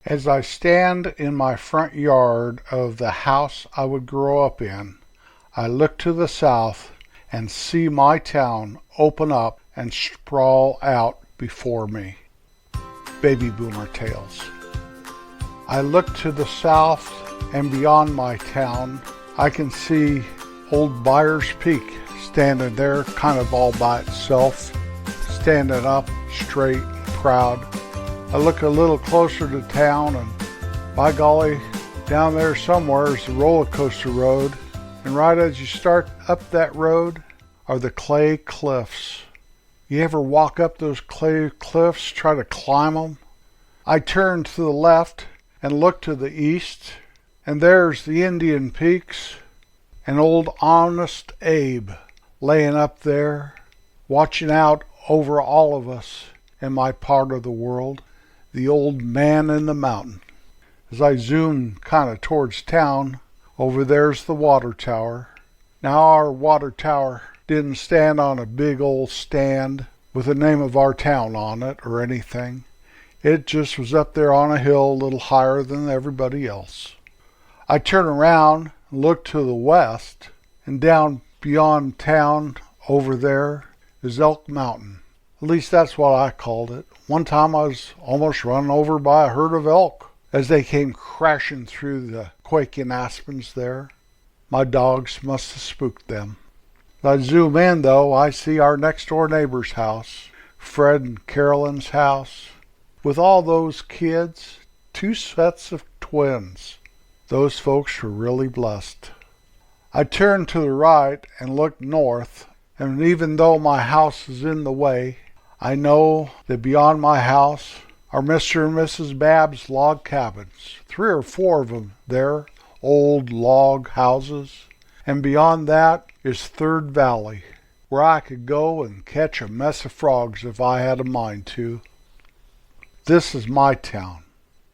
As I stand in my front yard of the house I would grow up in, I look to the south and see my town open up and sprawl out before me. Baby Boomer Tales. I look to the south and beyond my town, I can see old Byers Peak standing there kind of all by itself, standing up straight and proud. I look a little closer to town and by golly, down there somewhere is the roller coaster road, and right as you start up that road are the clay cliffs. You ever walk up those clay cliffs, try to climb them? I turn to the left and look to the east, and there's the Indian Peaks and old Honest Abe laying up there, watching out over all of us in my part of the world, the old man in the mountain. As I zoom kind of towards town, over there's the water tower. Now our water tower didn't stand on a big old stand with the name of our town on it or anything. It just was up there on a hill a little higher than everybody else. I turn around and look to the west, and down beyond town over there is Elk Mountain. At least that's what I called it. One time I was almost run over by a herd of elk as they came crashing through the quaking aspens there. My dogs must have spooked them. As I zoom in, though, I see our next-door neighbor's house, Fred and Carolyn's house, with all those kids, 2 sets of twins. Those folks were really blessed. I turned to the right and looked north, and even though my house is in the way, I know that beyond my house are Mr. and Mrs. Babb's log cabins, 3 or 4 of them there, old log houses. And beyond that is Third Valley, where I could go and catch a mess of frogs if I had a mind to. This is my town.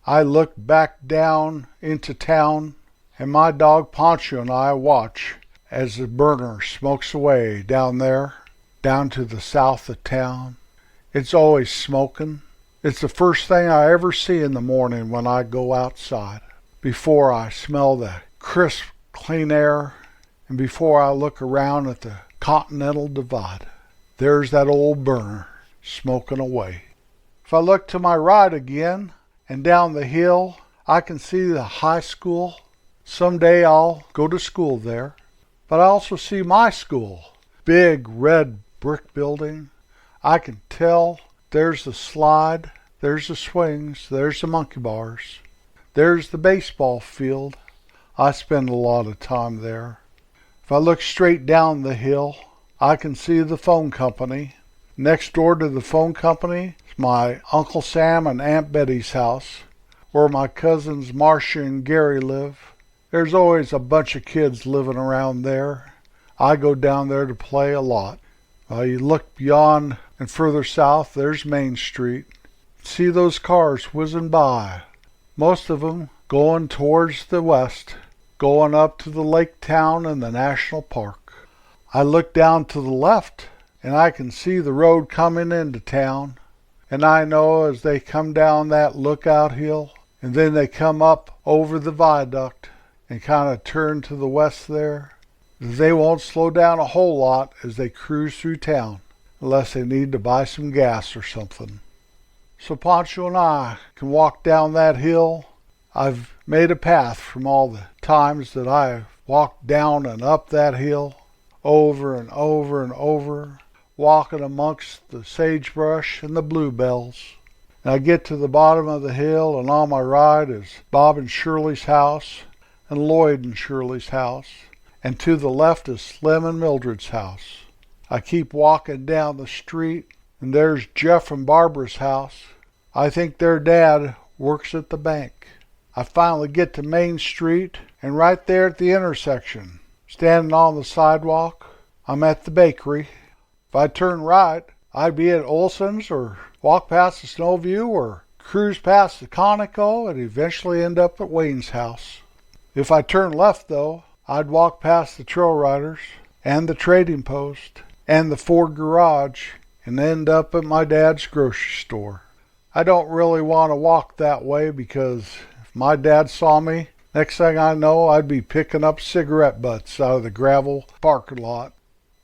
I look back down into town, and my dog Poncho and I watch as the burner smokes away down there, down to the south of town. It's always smoking. It's the first thing I ever see in the morning when I go outside, before I smell the crisp, clean air, and before I look around at the Continental Divide. There's that old burner smoking away. If I look to my right again and down the hill, I can see the high school. Someday I'll go to school there. But I also see my school, big red brick building. I can tell there's the slide, there's the swings, there's the monkey bars, there's the baseball field. I spend a lot of time there. If I look straight down the hill, I can see the phone company. Next door to the phone company is my Uncle Sam and Aunt Betty's house, where my cousins Marcia and Gary live. There's always a bunch of kids living around there. I go down there to play a lot. You look beyond and further south, there's Main Street. See those cars whizzing by, most of them going towards the west, going up to the lake town and the national park. I look down to the left, and I can see the road coming into town, and I know as they come down that lookout hill, and then they come up over the viaduct and kind of turn to the west there, they won't slow down a whole lot as they cruise through town, unless they need to buy some gas or something. So Pancho and I can walk down that hill. I've made a path from all the times that I've walked down and up that hill, over and over and over, walking amongst the sagebrush and the bluebells. And I get to the bottom of the hill, and on my right is Bob and Shirley's house, and Lloyd and Shirley's house. And to the left is Slim and Mildred's house. I keep walking down the street, and there's Jeff and Barbara's house. I think their dad works at the bank. I finally get to Main Street, and right there at the intersection, standing on the sidewalk, I'm at the bakery. If I turn right, I'd be at Olson's or walk past the Snowview or cruise past the Conoco and eventually end up at Wayne's house. If I turn left, though, I'd walk past the Trail Riders and the Trading Post and the Ford Garage and end up at my dad's grocery store. I don't really want to walk that way because if my dad saw me, next thing I know, I'd be picking up cigarette butts out of the gravel parking lot.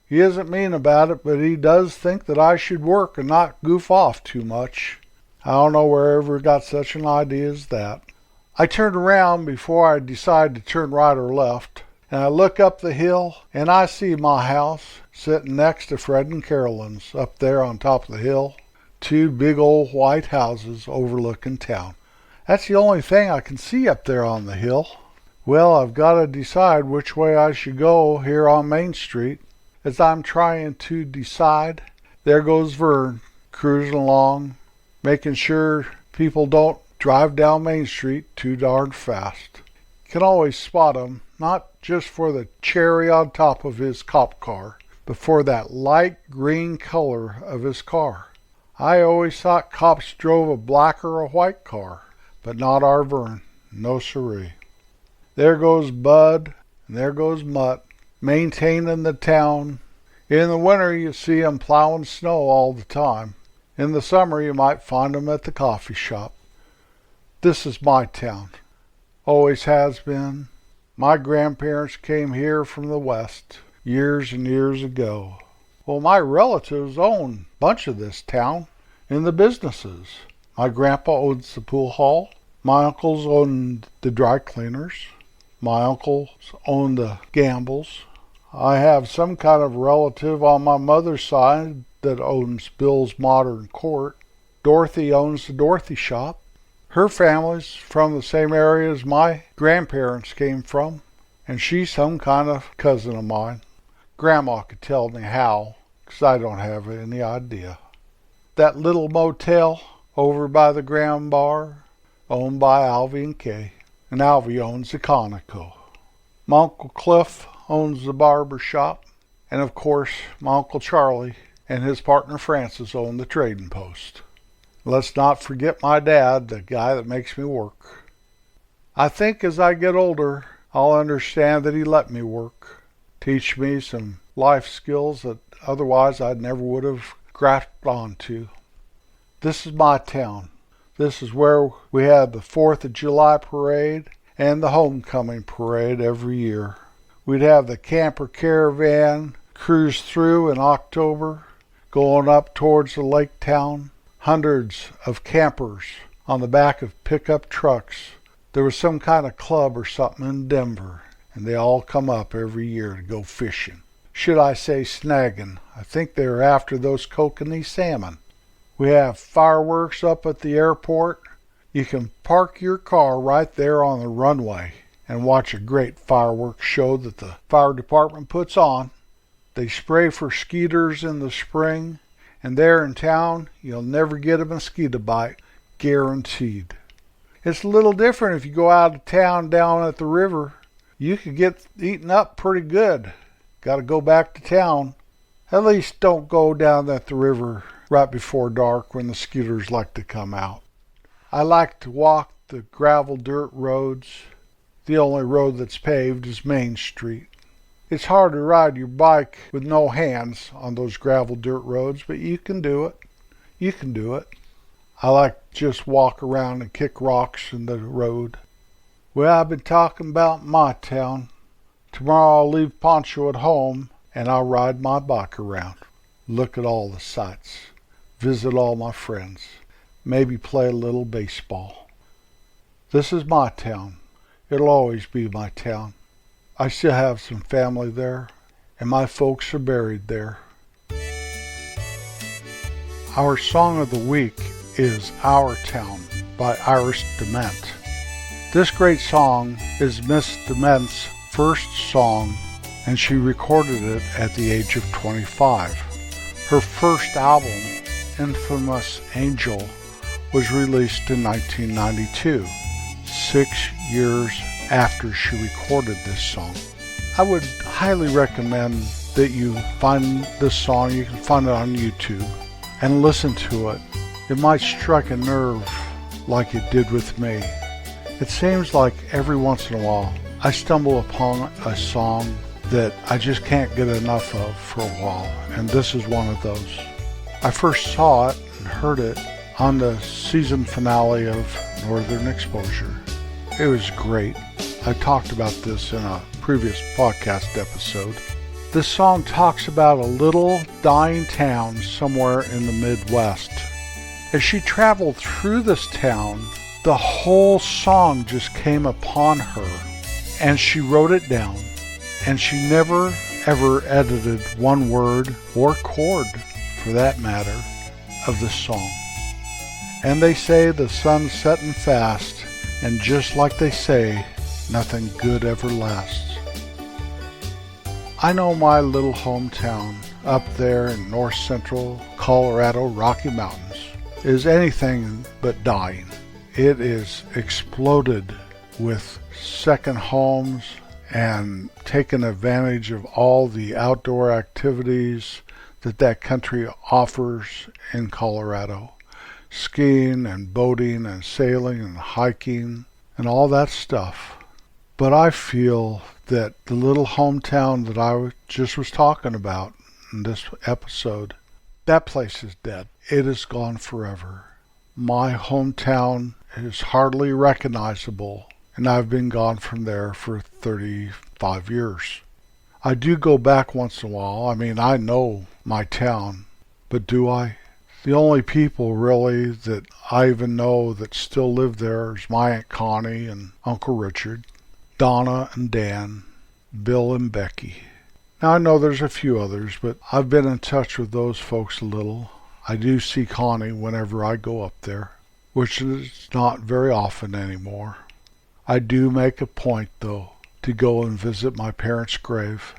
He isn't mean about it, but he does think that I should work and not goof off too much. I don't know wherever he got such an idea as that. I turned around before I decide to turn right or left, and I look up the hill, and I see my house sitting next to Fred and Carolyn's up there on top of the hill. Two big old white houses overlooking town. That's the only thing I can see up there on the hill. Well, I've got to decide which way I should go here on Main Street. As I'm trying to decide, there goes Vern cruising along, making sure people don't drive down Main Street too darn fast. You can always spot him, not just for the cherry on top of his cop car, but for that light green color of his car. I always thought cops drove a black or a white car, but not our Vern. No siree. There goes Bud, and there goes Mutt, maintaining the town. In the winter, you see 'em plowing snow all the time. In the summer, you might find 'em at the coffee shop. This is my town. Always has been. My grandparents came here from the West years and years ago. Well, my relatives own a bunch of this town in the businesses. My grandpa owns the pool hall. My uncles own the dry cleaners. My uncles own the gambles. I have some kind of relative on my mother's side that owns Bill's Modern Court. Dorothy owns the Dorothy shop. Her family's from the same area as my grandparents came from, and she's some kind of cousin of mine. Grandma could tell me how, 'cause I don't have any idea. That little motel over by the Grand Bar, owned by Alvy and Kay, and Alvy owns the Conoco. My Uncle Cliff owns the barber shop, and of course my Uncle Charlie and his partner Francis own the trading post. Let's not forget my dad, the guy that makes me work. I think as I get older, I'll understand that he let me work, teach me some life skills that otherwise I never would have grasped onto. This is my town. This is where we had the 4th of July parade and the homecoming parade every year. We'd have the camper caravan cruise through in October, going up towards the lake town. Hundreds of campers on the back of pickup trucks. There was some kind of club or something in Denver, and they all come up every year to go fishing. Should I say snagging? I think they were after those kokanee salmon. We have fireworks up at the airport. You can park your car right there on the runway and watch a great fireworks show that the fire department puts on. They spray for skeeters in the spring, and there in town, you'll never get a mosquito bite, guaranteed. It's a little different if you go out of town down at the river. You could get eaten up pretty good. Got to go back to town. At least don't go down at the river right before dark when the skeeters like to come out. I like to walk the gravel dirt roads. The only road that's paved is Main Street. It's hard to ride your bike with no hands on those gravel dirt roads, but you can do it. You can do it. I like to just walk around and kick rocks in the road. Well, I've been talking about my town. Tomorrow I'll leave Poncho at home and I'll ride my bike around. Look at all the sights. Visit all my friends. Maybe play a little baseball. This is my town. It'll always be my town. I still have some family there, and my folks are buried there. Our song of the week is Our Town by Iris DeMent. This great song is Miss DeMent's first song, and she recorded it at the age of 25. Her first album, Infamous Angel, was released in 1992, 6 years after she recorded this song. I would highly recommend that you find this song. You can find it on YouTube and listen to it. It might strike a nerve like it did with me. It seems like every once in a while I stumble upon a song that I just can't get enough of for a while, and this is one of those. I first saw it and heard it on the season finale of Northern Exposure. It was great. I talked about this in a previous podcast episode. This song talks about a little dying town somewhere in the Midwest. As she traveled through this town, the whole song just came upon her, and she wrote it down, and she never ever edited one word or chord, for that matter, of the song. And they say the sun's setting fast, and just like they say, nothing good ever lasts. I know my little hometown up there in north central Colorado Rocky Mountains is anything but dying. It is exploded with second homes and taken advantage of all the outdoor activities that country offers in Colorado. Skiing and boating and sailing and hiking and all that stuff. But I feel that the little hometown that I just was talking about in this episode, that place is dead. It is gone forever. My hometown is hardly recognizable, and I've been gone from there for 35 years. I do go back once in a while. I mean, I know my town, but do I? The only people really that I even know that still live there is my Aunt Connie and Uncle Richard, Donna and Dan, Bill and Becky. Now I know there's a few others, but I've been in touch with those folks a little. I do see Connie whenever I go up there, which is not very often anymore. I do make a point, though, to go and visit my parents' grave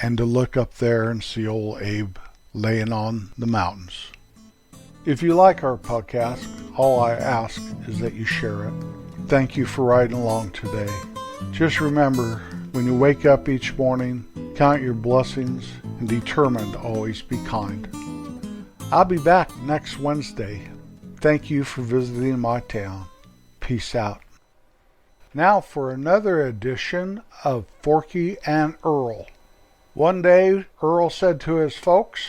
and to look up there and see old Abe laying on the mountains. If you like our podcast, all I ask is that you share it. Thank you for riding along today. Just remember, when you wake up each morning, count your blessings and determine to always be kind. I'll be back next Wednesday. Thank you for visiting my town. Peace out. Now for another edition of Forky and Earl. One day, Earl said to his folks,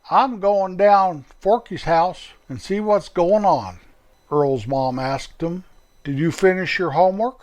"I'm going down Forky's house and see what's going on." Earl's mom asked him, "Did you finish your homework?"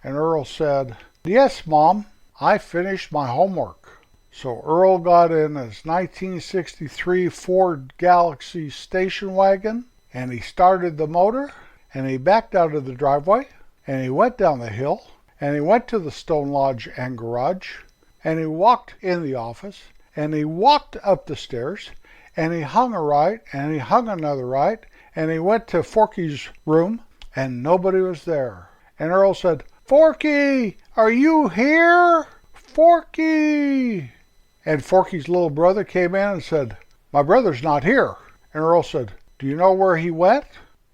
And Earl said, "Yes, Mom, I finished my homework." So Earl got in his 1963 Ford Galaxy station wagon, and he started the motor, and he backed out of the driveway, and he went down the hill, and he went to the stone lodge and garage, and he walked in the office, and he walked up the stairs, and he hung a right, and he hung another right, and he went to Forky's room, and nobody was there. And Earl said, "Forky, are you here? Forky!" And Forky's little brother came in and said, "My brother's not here." And Earl said, "Do you know where he went?"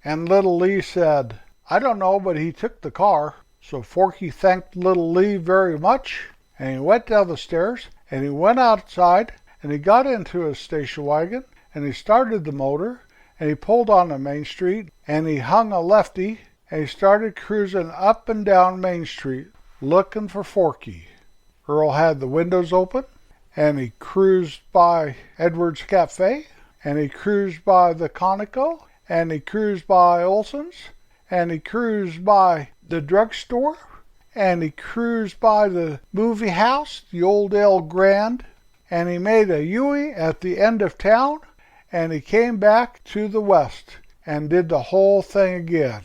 And little Lee said, "I don't know, but he took the car." So Forky thanked little Lee very much, and he went down the stairs, and he went outside, and he got into his station wagon, and he started the motor, and he pulled on the Main Street, and he hung a lefty, and he started cruising up and down Main Street, looking for Forky. Earl had the windows open, and he cruised by Edwards Cafe, and he cruised by the Conoco, and he cruised by Olson's, and he cruised by the drugstore, and he cruised by the movie house, the Old El Grand, and he made a U at the end of town, and he came back to the west and did the whole thing again.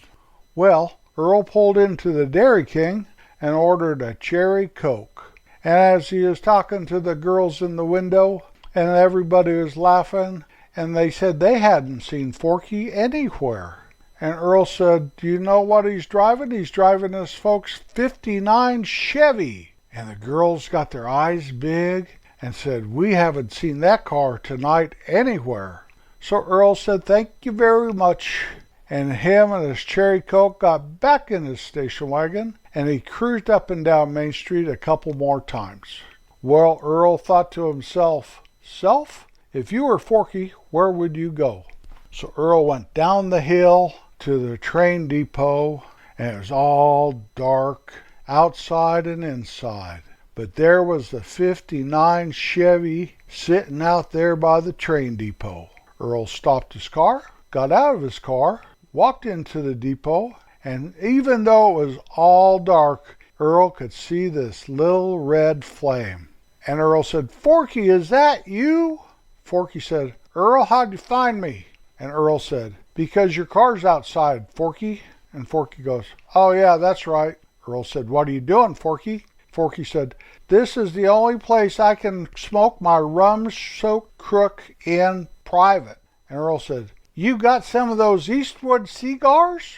Well, Earl pulled into the Dairy King and ordered a cherry Coke. And as he was talking to the girls in the window, and everybody was laughing, and they said they hadn't seen Forky anywhere. And Earl said, "Do you know what he's driving? He's driving his folks' '59 Chevy." And the girls got their eyes big and said, "We haven't seen that car tonight anywhere." So Earl said, "Thank you very much." And him and his cherry Coke got back in his station wagon, and he cruised up and down Main Street a couple more times. Well, Earl thought to himself, "Self, if you were Forky, where would you go?" So Earl went down the hill to the train depot, and it was all dark, outside and inside. But there was the '59 Chevy sitting out there by the train depot. Earl stopped his car, got out of his car, walked into the depot, and even though it was all dark, Earl could see this little red flame. And Earl said, "Forky, is that you?" Forky said, "Earl, how'd you find me?" And Earl said, "Because your car's outside, Forky." And Forky goes, "Oh yeah, that's right." Earl said, "What are you doing, Forky?" Forky said, "This is the only place I can smoke my rum-soaked crook in private." And Earl said, "You got some of those Eastwood cigars?"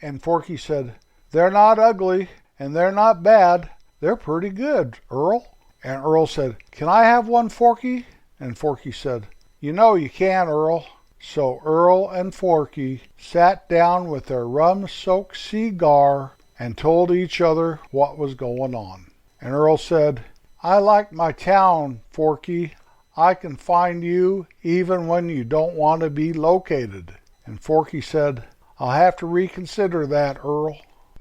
And Forky said, "They're not ugly, and they're not bad. They're pretty good, Earl." And Earl said, "Can I have one, Forky?" And Forky said, "You know you can, Earl." So Earl and Forky sat down with their rum-soaked cigar and told each other what was going on. And Earl said, "I like my town, Forky. I can find you even when you don't want to be located." And Forky said, "I'll have to reconsider that, Earl."